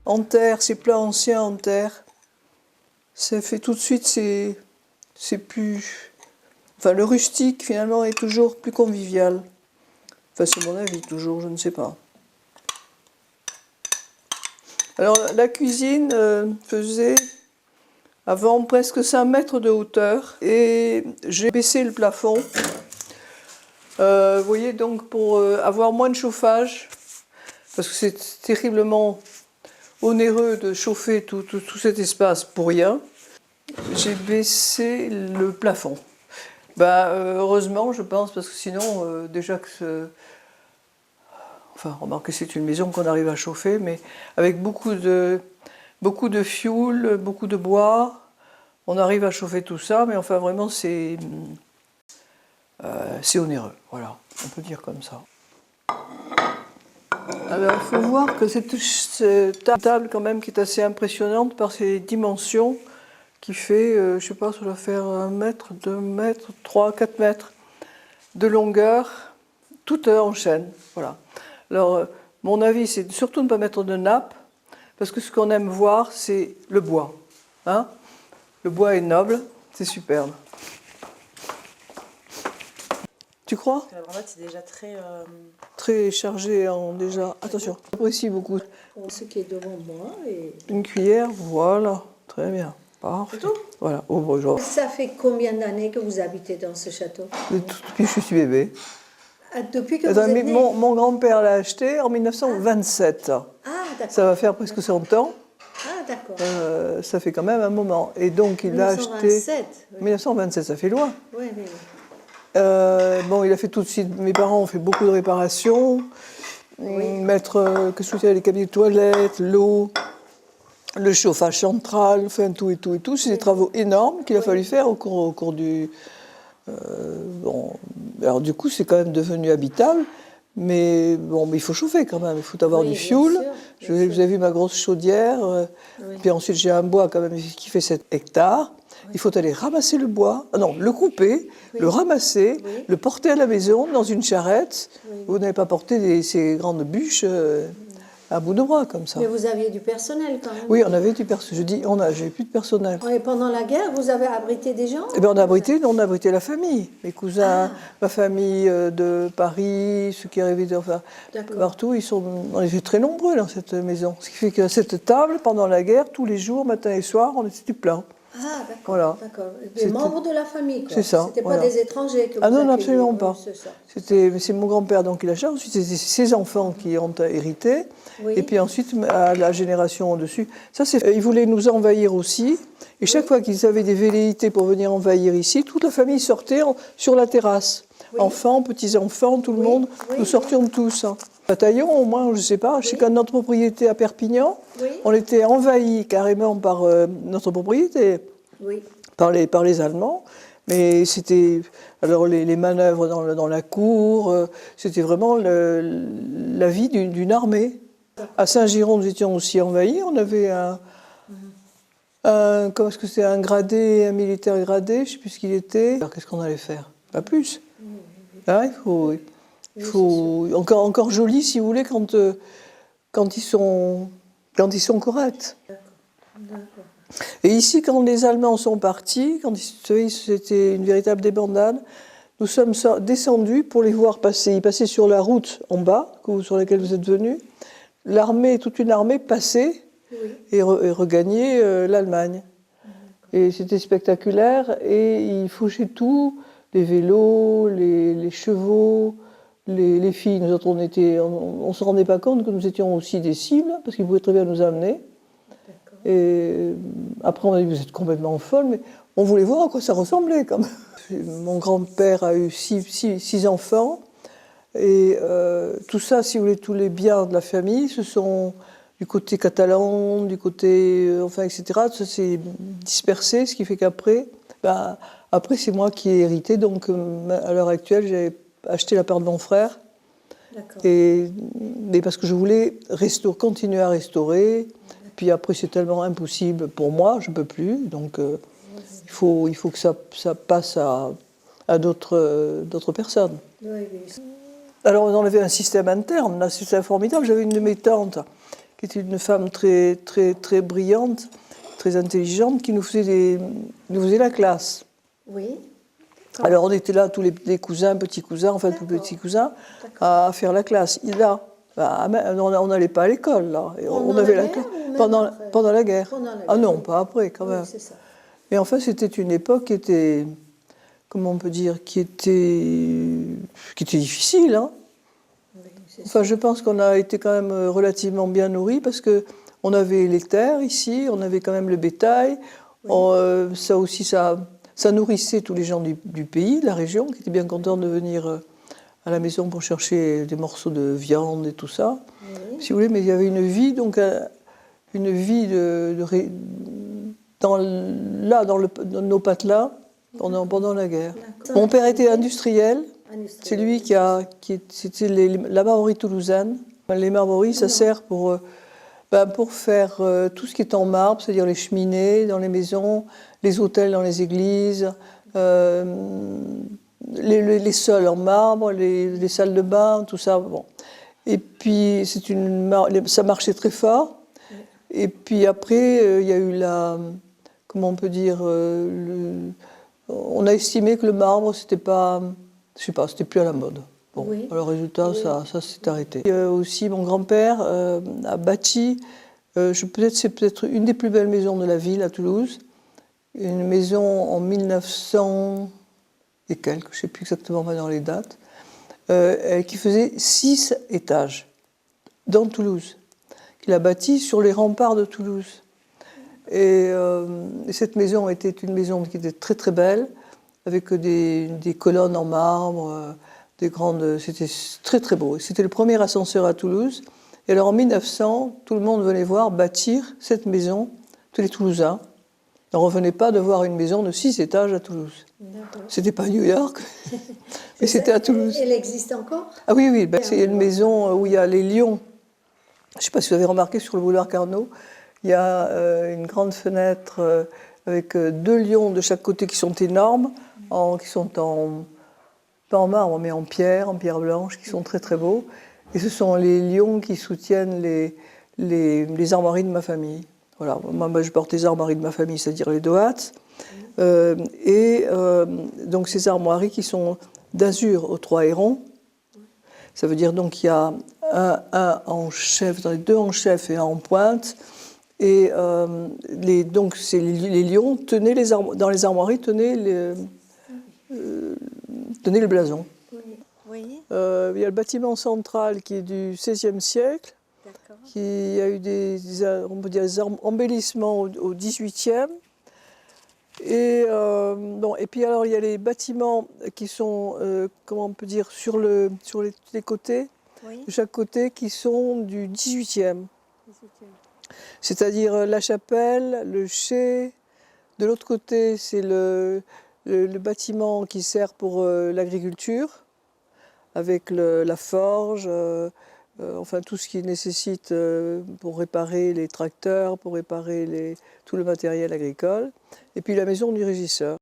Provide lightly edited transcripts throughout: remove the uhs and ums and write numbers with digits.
en terre, ces plats anciens en terre, ça fait tout de suite, c'est plus... Enfin, le rustique, finalement, est toujours plus convivial. Enfin, c'est mon avis, toujours, je ne sais pas. Alors, la cuisine faisait avant presque 5 mètres de hauteur et j'ai baissé le plafond. Vous voyez, donc pour avoir moins de chauffage, parce que c'est terriblement onéreux de chauffer tout cet espace pour rien, j'ai baissé le plafond. Heureusement, je pense, parce que sinon, déjà que... Enfin, remarquez, c'est une maison qu'on arrive à chauffer, mais avec beaucoup de fioul, beaucoup de bois, on arrive à chauffer tout ça, mais enfin, vraiment, c'est onéreux, voilà, on peut dire comme ça. Alors, il faut voir que cette table, quand même, qui est assez impressionnante par ses dimensions, qui fait, je ne sais pas, ça doit faire 1 mètre, 2 mètres, 3, 4 mètres de longueur, toute en chêne, voilà. Alors, mon avis, c'est surtout de ne pas mettre de nappe, parce que ce qu'on aime voir, c'est le bois. Hein? Le bois est noble, c'est superbe. Tu crois? La bravate, c'est déjà très... Très chargé en déjà... Attention, j'apprécie beaucoup. Ce qui est devant moi. Et... Une cuillère, voilà, très bien. Parfait. C'est tout? Voilà, au bonjour. Ça fait combien d'années que vous habitez dans ce château? Depuis que je suis bébé. Depuis que vous êtes né? Mon grand-père l'a acheté en 1927. Ah, d'accord. Ça va faire presque 100 ans. Ah, d'accord. Ça fait quand même un moment. Et donc il l'a acheté... 1927. Oui. 1927, ça fait loin. Oui, oui, oui. Bon, il a fait tout de suite... Mes parents ont fait beaucoup de réparations. Oui. Mettre, que je veux dire, les cabinets de toilette, l'eau, le chauffage central, enfin tout et tout et tout. C'est des travaux énormes qu'il a fallu faire au cours du... bon, alors du coup, c'est quand même devenu habitable, mais bon, mais il faut chauffer quand même. Il faut avoir du fioul. Vous avez vu ma grosse chaudière. Puis ensuite, j'ai un bois quand même qui fait 7 hectares. Il faut aller ramasser le bois, non, le couper, le ramasser, le porter à la maison dans une charrette. Vous n'avez pas porté ces grandes bûches à bout de bras comme ça. Mais vous aviez du personnel quand même. Oui, on avait du personnel. Je dis, j'avais plus de personnel. Et pendant la guerre, vous avez abrité des gens? Eh bien, on a abrité la famille. Mes cousins, ma famille de Paris, ceux qui arrivaient enfin, partout, on était très nombreux dans cette maison. Ce qui fait que cette table, pendant la guerre, tous les jours, matin et soir, on était plein. Ah, d'accord. Voilà. Des membres de la famille, quoi. C'est ça. C'était pas des étrangers que vous non, accueilliez. absolument pas. C'est ça. C'est mon grand-père donc, qui l'a acheté. Ensuite, c'est ses enfants qui ont hérité. Oui. Et puis ensuite, à la génération au-dessus. Ça, ils voulaient nous envahir aussi. Et chaque fois qu'ils avaient des velléités pour venir envahir ici, toute la famille sortait sur la terrasse. Oui. Enfants, petits-enfants, tout le monde. Nous sortions tous. Bataillon, au moins, je ne sais pas. Je sais qu'à notre propriété à Perpignan, on était envahis carrément par notre propriété, par les Allemands. Mais c'était alors les manœuvres dans la cour, c'était vraiment la vie d'une armée. À Saint-Giron, nous étions aussi envahis. On avait comment est-ce que c'est, un gradé, un militaire gradé, je ne sais plus ce qu'il était. Alors qu'est-ce qu'on allait faire? Pas plus. Hein, il faut encore joli, si vous voulez, quand ils sont corrects. Et ici, quand les Allemands sont partis, c'était une véritable débandade, nous sommes descendus pour les voir passer. Ils passaient sur la route en bas, sur laquelle vous êtes venus. Toute une armée passait et regagnait l'Allemagne. Et c'était spectaculaire, et ils fauchaient tout, les vélos, les chevaux, les filles. Nous autres, on ne se rendait pas compte que nous étions aussi des cibles, parce qu'ils pouvaient très bien nous amener. Et après, on a dit, vous êtes complètement folle, mais on voulait voir à quoi ça ressemblait quand même. Mon grand-père a eu 6 enfants, et tout ça, si vous voulez, tous les biens de la famille, ce sont du côté catalan, du côté, enfin, etc. Ça s'est dispersé, ce qui fait qu'après, après, c'est moi qui ai hérité, donc à l'heure actuelle, j'ai acheté la part de mon frère. Mais parce que je voulais continuer à restaurer. Puis après, c'est tellement impossible pour moi, je ne peux plus. Donc, il faut que ça passe à d'autres personnes. Alors, on avait un système interne, là, c'était formidable. J'avais une de mes tantes qui était une femme très, très, très brillante, très intelligente, qui nous faisait la classe. Oui. Alors on était là, tous les cousins, petits cousins, enfin tous petits cousins, à faire la classe. Et là, on n'allait pas à l'école, là. Et on avait la classe pendant la guerre. Ah non, pas après, quand même. Oui, c'est ça. Mais enfin, c'était une époque qui était, comment on peut dire, qui était difficile, hein. Oui, c'est ça. Enfin, je pense qu'on a été quand même relativement bien nourris parce que on avait les terres ici, on avait quand même le bétail. Ça aussi, ça nourrissait tous les gens du pays, de la région, qui étaient bien contents de venir à la maison pour chercher des morceaux de viande et tout ça. Oui. Si vous voulez, mais il y avait une vie, donc une vie dans nos patelas pendant la guerre. Mon père était industriel. C'est lui c'était la Marmorie toulousaine. Les marmories, ça sert pour faire tout ce qui est en marbre, c'est-à-dire les cheminées dans les maisons, les autels dans les églises, les sols en marbre, les salles de bain, tout ça. Bon. Et puis ça marchait très fort. Et puis après, il y a eu comment on peut dire, on a estimé que le marbre, c'était pas, je sais pas, c'était plus à la mode. Bon, Oui. alors résultat, ça s'est arrêté. Aussi, mon grand-père a bâti, c'est peut-être une des plus belles maisons de la ville à Toulouse, une maison en 1900 et quelques, je ne sais plus exactement maintenant les dates, qui faisait 6 étages dans Toulouse, qu'il a bâti sur les remparts de Toulouse. Et cette maison était une maison qui était très très belle, avec des colonnes en marbre, c'était très très beau. C'était le premier ascenseur à Toulouse. Et alors en 1900, tout le monde venait voir bâtir cette maison, tous les Toulousains. On ne revenait pas de voir une maison de 6 étages à Toulouse. C'était pas New York, mais c'était à Toulouse. Elle existe encore? Ah oui, oui, c'est une maison où il y a les lions. Je ne sais pas si vous avez remarqué sur le boulevard Carnot, il y a une grande fenêtre avec 2 lions de chaque côté qui sont énormes, qui sont pas en marbre, mais en pierre blanche, qui sont très très beaux. Et ce sont les lions qui soutiennent les armoiries de ma famille. Voilà, moi je porte les armoiries de ma famille, c'est-à-dire les Doats. Donc ces armoiries qui sont d'azur aux 3 hérons. Ça veut dire donc qu'il y a un en chef, 2 en chef et un en pointe. Et donc les lions tenaient dans les armoiries tenaient le blason. Oui, Il y a le bâtiment central qui est du XVIe siècle, d'accord. qui a eu on peut dire, des embellissements au XVIIIe. Et puis alors il y a les bâtiments qui sont, comment on peut dire, sur les côtés, Oui, de chaque côté, qui sont du XVIIIe. C'est-à-dire la chapelle, le chai. De l'autre côté, c'est le bâtiment qui sert pour l'agriculture, avec la forge, enfin tout ce qui nécessite pour réparer les tracteurs, pour réparer tout le matériel agricole. Et puis la maison du régisseur.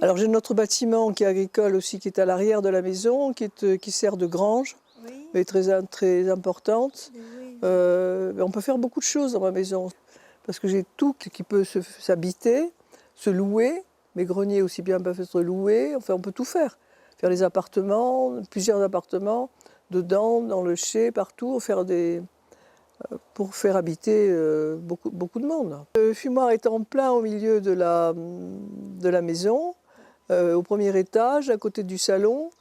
Alors j'ai notre bâtiment qui est agricole aussi, qui est à l'arrière de la maison, qui sert de grange, Oui, mais très importante. oui. On peut faire beaucoup de choses dans ma maison, parce que j'ai tout qui peut s'habiter, se louer. Mes greniers aussi bien peuvent être loués. Enfin, on peut tout faire. Faire des appartements, plusieurs appartements, dedans, dans le chai, partout, pour faire habiter beaucoup de monde. Le fumoir est en plein au milieu de la maison, au premier étage, à côté du salon,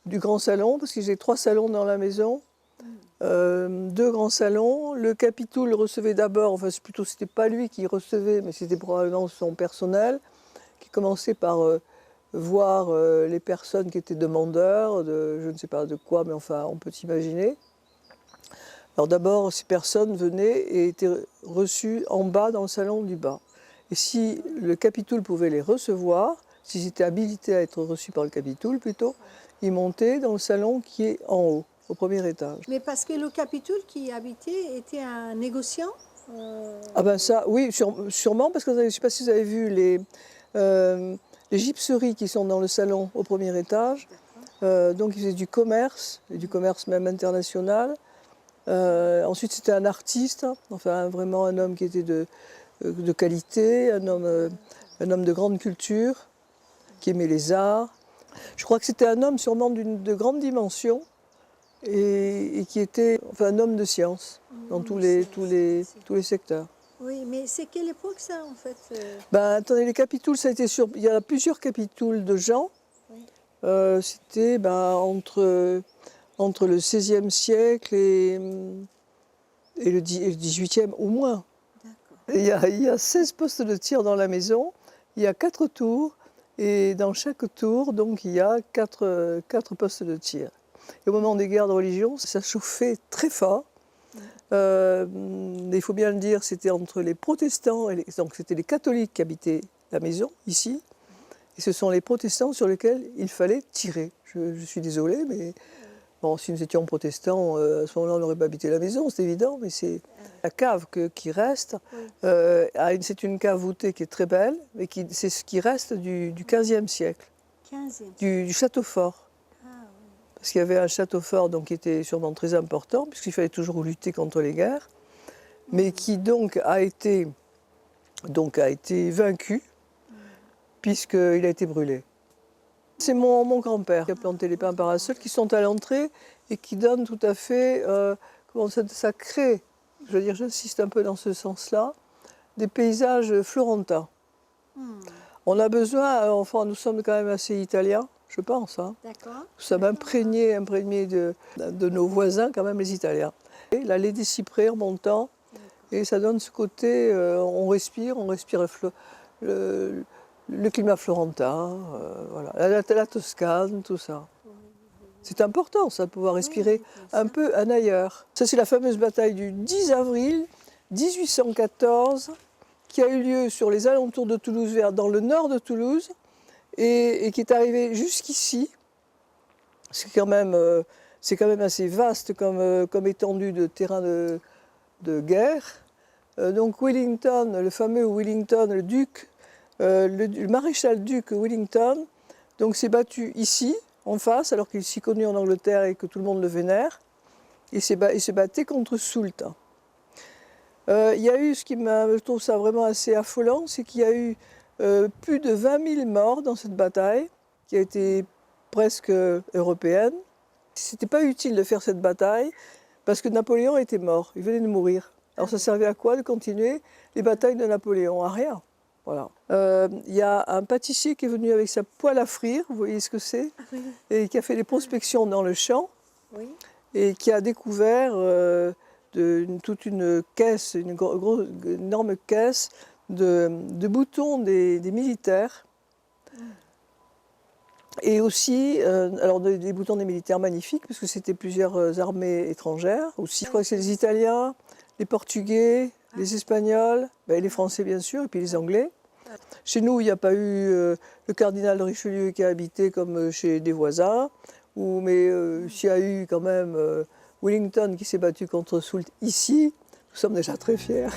du grand salon, parce que j'ai 3 salons dans la maison. 2 grands salons. Le capitoul le recevait d'abord, enfin c'était pas lui qui recevait, mais c'était probablement son personnel, qui commençait par voir les personnes qui étaient demandeurs, je ne sais pas de quoi, mais enfin on peut s'imaginer. Alors d'abord, ces personnes venaient et étaient reçues en bas dans le salon du bas. Et si le capitoul pouvait les recevoir, s'ils étaient habilités à être reçus par le capitoul plutôt, ils montaient dans le salon qui est en haut, au premier étage. Mais parce que le capitoul qui y habitait était un négociant Ah ben ça, oui, sûrement, parce que je ne sais pas si vous avez vu les gypseries qui sont dans le salon au premier étage. Donc ils faisaient du commerce, et du commerce même international. Ensuite c'était un artiste, enfin vraiment un homme qui était de qualité, un homme de grande culture, qui aimait les arts. Je crois que c'était un homme sûrement de grande dimension et qui était enfin, un homme de science dans tous les secteurs. Oui, mais c'est quelle époque ça en fait Ben, attendez, les capitouls, ça a été il y a plusieurs capitouls de gens. Oui. C'était entre le XVIe siècle et le XVIIIe au moins. Il y a 16 postes de tir dans la maison, il y a 4 tours, et dans chaque tour, donc, il y a 4 postes de tir. Et au moment des guerres de religion, ça chauffait très fort. Il faut bien le dire, c'était entre les protestants, donc c'était les catholiques qui habitaient la maison, ici, et ce sont les protestants sur lesquels il fallait tirer. Je suis désolée, mais bon, si nous étions protestants, à ce moment-là, on n'aurait pas habité la maison, c'est évident, mais c'est la cave qui reste. C'est une cave voûtée qui est très belle, mais c'est ce qui reste du XVe siècle, 15e. du château fort. Parce qu'il y avait un château fort donc, qui était sûrement très important, puisqu'il fallait toujours lutter contre les guerres, mais qui donc a été vaincu, puisqu'il a été brûlé. C'est mon grand-père qui a planté les pins parasols qui sont à l'entrée et qui donnent tout à fait, comment ça crée, je veux dire, j'insiste un peu dans ce sens-là, des paysages florentins. On a besoin, enfin nous sommes quand même assez italiens, je pense. Hein. D'accord. Nous sommes imprégnés de nos voisins, quand même, les Italiens. Et l'allée des cyprès en montant, et ça donne ce côté, on respire le climat florentin, voilà. la Toscane, tout ça. C'est important, ça, de pouvoir respirer un peu un ailleurs. Ça, c'est la fameuse bataille du 10 avril 1814, qui a eu lieu sur les alentours de Toulouse, dans le nord de Toulouse, et qui est arrivée jusqu'ici. C'est quand même assez vaste comme étendue de terrain de guerre. Donc Wellington, le fameux Wellington, le duc, le maréchal-duc Wellington, donc s'est battu ici, en face, alors qu'il est si connu en Angleterre et que tout le monde le vénère. Il se battait contre Soult. Il y a eu, je trouve ça vraiment assez affolant, c'est qu'il y a eu plus de 20 000 morts dans cette bataille, qui a été presque européenne. C'était pas utile de faire cette bataille, parce que Napoléon était mort, il venait de mourir. Alors ça servait à quoi de continuer les batailles de Napoléon? À rien. Voilà. Il y a un pâtissier qui est venu avec sa poêle à frire, vous voyez ce que c'est, et qui a fait des prospections dans le champ, et qui a découvert toute une caisse, une énorme caisse de boutons des militaires. Et aussi, alors des boutons des militaires magnifiques, parce que c'était plusieurs armées étrangères aussi. Je crois que c'est les Italiens, les Portugais, les Espagnols, les Français bien sûr, et puis les Anglais. Chez nous, il n'y a pas eu le cardinal de Richelieu qui a habité comme chez des voisins, mais s'il y a eu quand même Wellington qui s'est battu contre Soult ici, nous sommes déjà très fiers.